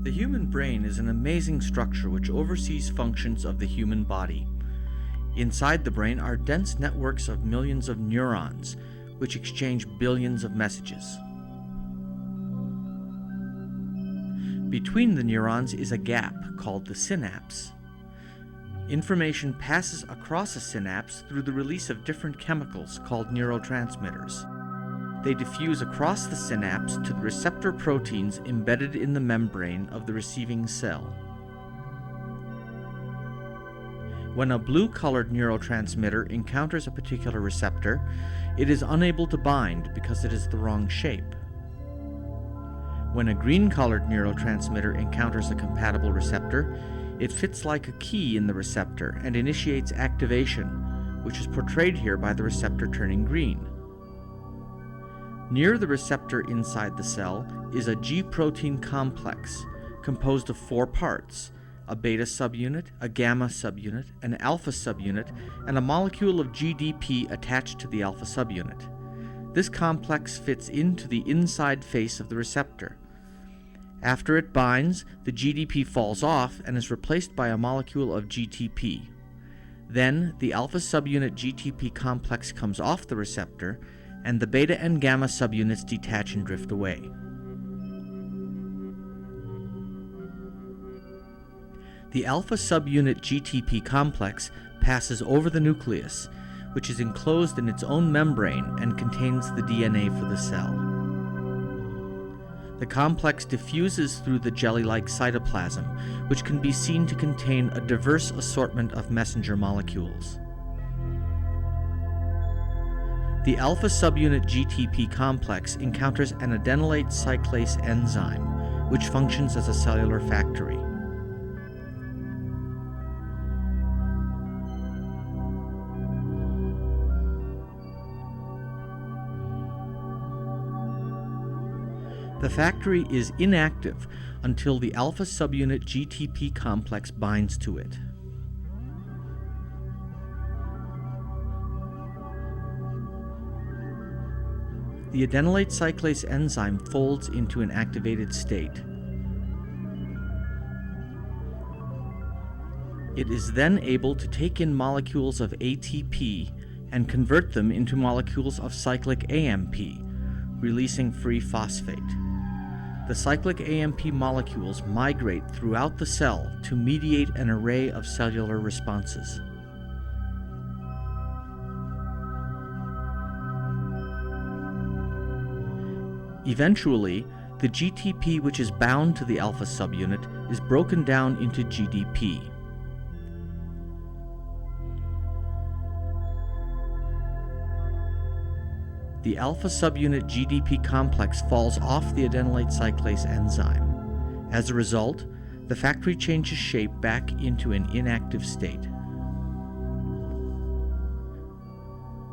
The human brain is an amazing structure which oversees functions of the human body. Inside the brain are dense networks of millions of neurons, which exchange billions of messages. Between the neurons is a gap called the synapse. Information passes across a synapse through the release of different chemicals called neurotransmitters. They diffuse across the synapse to the receptor proteins embedded in the membrane of the receiving cell. When a blue-colored neurotransmitter encounters a particular receptor, it is unable to bind because it is the wrong shape. When a green-colored neurotransmitter encounters a compatible receptor, it fits like a key in the receptor and initiates activation, which is portrayed here by the receptor turning green. Near the receptor inside the cell is a G protein complex composed of 4 parts: a beta subunit, a gamma subunit, an alpha subunit, and a molecule of GDP attached to the alpha subunit. This complex fits into the inside face of the receptor. After it binds, the GDP falls off and is replaced by a molecule of GTP. Then, the alpha subunit GTP complex comes off the receptor, and the beta and gamma subunits detach and drift away. The alpha subunit GTP complex passes over the nucleus, which is enclosed in its own membrane and contains the DNA for the cell. The complex diffuses through the jelly-like cytoplasm, which can be seen to contain a diverse assortment of messenger molecules. The alpha subunit GTP complex encounters an adenylate cyclase enzyme, which functions as a cellular factory. The factory is inactive until the alpha subunit GTP complex binds to it. The adenylate cyclase enzyme folds into an activated state. It is then able to take in molecules of ATP and convert them into molecules of cyclic AMP, releasing free phosphate. The cyclic AMP molecules migrate throughout the cell to mediate an array of cellular responses. Eventually, the GTP which is bound to the alpha subunit is broken down into GDP. The alpha subunit GDP complex falls off the adenylate cyclase enzyme. As a result, the factory changes shape back into an inactive state.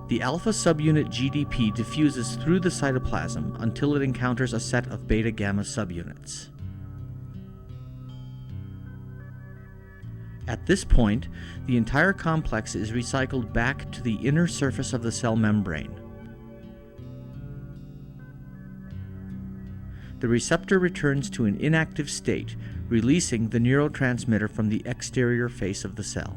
The alpha subunit GDP diffuses through the cytoplasm until it encounters a set of beta-gamma subunits. At this point, the entire complex is recycled back to the inner surface of the cell membrane. The receptor returns to an inactive state, releasing the neurotransmitter from the exterior face of the cell.